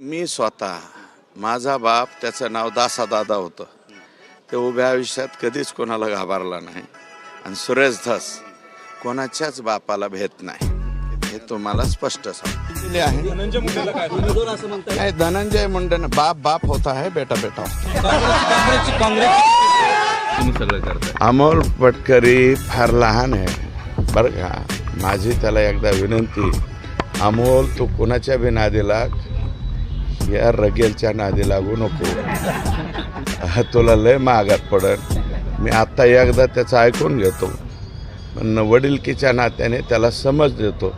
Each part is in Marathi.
मी स्वतः माझा बाप त्याचं नाव दासादादा होतं. ते उभ्या आयुष्यात कधीच कोणाला घाबरला नाही आणि सुरेश धस कोणाच्याच बापाला भेट नाही हे तुम्हाला स्पष्ट सांगले आहे. नाही, धनंजय मुंडे बाप बाप होता है, बेटा बेटा अमोल पटकरी फार लहान आहे बरं का. माझी त्याला एकदा विनंती, अमोल तू कोणाच्या बी नादी लाग, या रगेलच्या नादी लागू नको, तुला लय महागात पडल. मी आत्ता एकदा त्याचं ऐकून घेतो, पण वडिलकीच्या नात्याने त्याला समज देतो.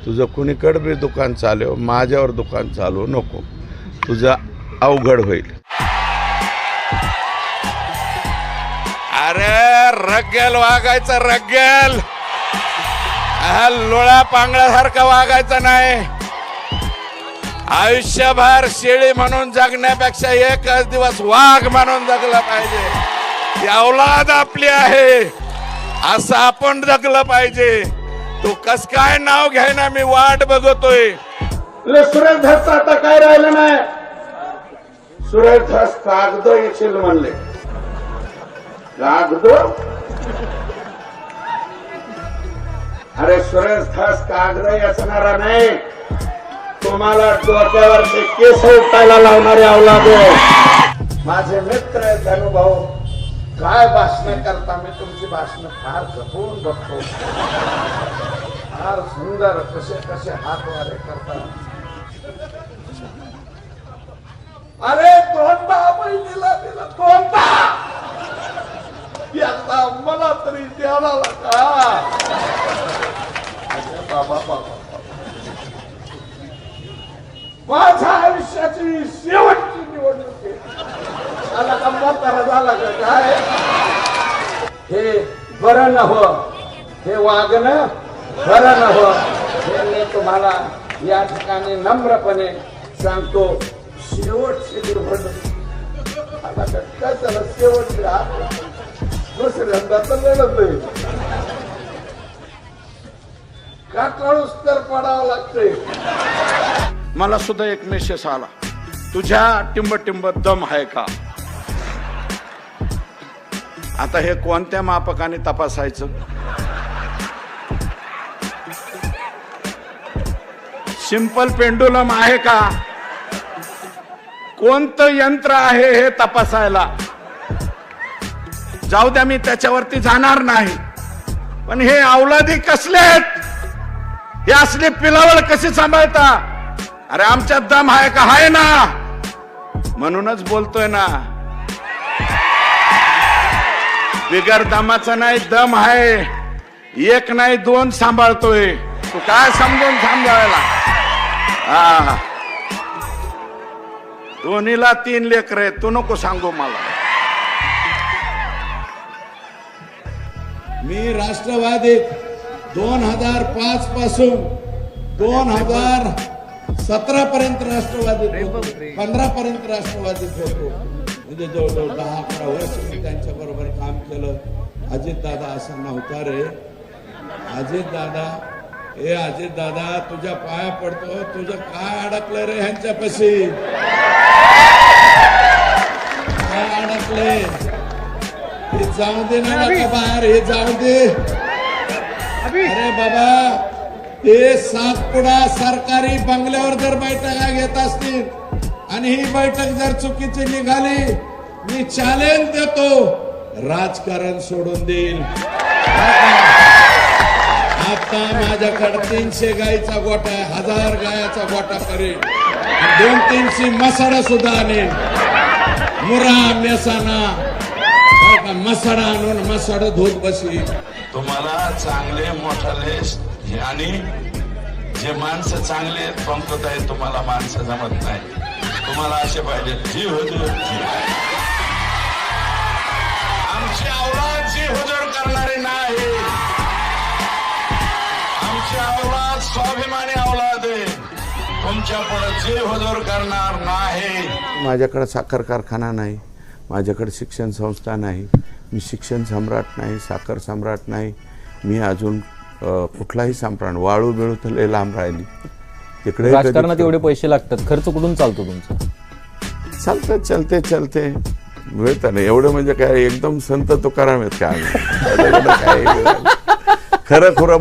तुझं कुणीकडं बी दुकान चालव, माझ्यावर दुकान चालवू नको, तुझं अवघड होईल. अरे रगेल वागायचं, रगेल लोळा पांगळ्यासारखं वागायचं नाही. आयुष्यभर शेळी म्हणून जगण्यापेक्षा एकच दिवस वाघ म्हणून जगलं पाहिजे. ही औलाद आपली आहे असं आपण जगलं पाहिजे. तू कस काय नाव घ्यायना, मी वाट बघतोय. सुरेश धस आता काय राहिलं नाही. सुरेश धस कागद येशील म्हणले, कागद. अरे सुरेश धस कागद असणारा नाही, तुम्हाला डोक्यावरचे केस उठायला लावणारे अवलाद. माझे मित्र धनुभाऊ काय भाषण करता, मी तुमची भाषण फार जपून बघतो. फार सुंदर कसे कसे हात वारे करता. अरे कोणता बहिणीला दिला, कोणता एकदा मला तरी द्यायला का. बाबा बाबा, माझ्या आयुष्याची शेवटची निवडणूक आहे. आला का म्हातारा झाला का काय. हे बरं नव्हं, हे वागणं बरं नव्हं, हे मी तुम्हाला या ठिकाणी नम्रपणे सांगतो. शेवटची निवडणूक आता काय त्याला शेवटची दुसऱ्यांदा तर लढत नाही, काटाळूस तर पडावं लागतंय. मला सुद्धा एक मेसेज आला, तुझ्या टिंब टिंब दम आहे का. आता हे कोणत्या मापकाने तपासायचं. सिंपल पेंडुलम आहे का, कोणतं यंत्र आहे हे तपासायला. जाऊ द्या, मी त्याच्यावरती जाणार नाही, पण हे औलादी कसले आहेत, हे असले पिलावळ कशी सांभाळता. अरे आमच्यात दम आहे का, आहे ना, म्हणूनच बोलतोय ना. बिगर दमाचा नाही, दम आहे. एक नाही दोन सांभाळतोय. तू काय समजून सांभाळायला. हा, दोन्हीला 3 लेकर आहेत, तू नको सांगू मला. मी राष्ट्रवादी 2005 पासून 2017 पर्यंत राष्ट्रवादी, 15 पर्यंत राष्ट्रवादीत होतो. म्हणजे जवळजवळ 10-11 वर्ष मी त्यांच्या बरोबर काम केलं. अजित दादा असा नव्हता रे. अजित दादा, ए अजित दादा, तुझ्या पाया पडतो, तुझं काय अडकलं रे ह्यांच्यापाशी, काय अडकले. हे जाऊ दे ना बाहेर, हे जाऊ दे. अरे बाबा, ते सातपुडा सरकारी बंगल्यावर जर बैठका घेत असतील आणि ही बैठक जर चुकीची निघाली, मी चॅलेंज देतो, राजकारण सोडून देईल. आता माझ्याकडे 300 गायीचा गोठा आहे, 1000 गायाचा गोठा करेल, 200-300 मसाडा सुद्धा आणेल. मुरा मेसाना मसाडा आणून मसाड धुत बसी. तुम्हाला चांगले मोठाले आणि जे माणसं चांगले आहेत, पंकत आहेत, तुम्हाला माणसं जमत नाही. तुम्हाला असे पाहिजे, जी हुजूर आमची औलाद जी हुजूर करणारी नाही. आमची औलाद स्वाभिमानी औलाद आहे, तुमच्या पुढे जी हुजूर करणार नाही. माझ्याकडे साखर कारखाना नाही, माझ्याकडे शिक्षण संस्था नाही, मी शिक्षण सम्राट नाही, साखर सम्राट नाही. मी अजून कुठलाही सम्राट, वाळू बिळू तर लय लांब राहिली. तिकडे राजकारणात एवढे पैसे लागतात, खर्च कुठून चालतो तुमचा? चालते मिळतं ना एवढं, म्हणजे काय एकदम संत तुकाराम आहेत काय खरं खुरं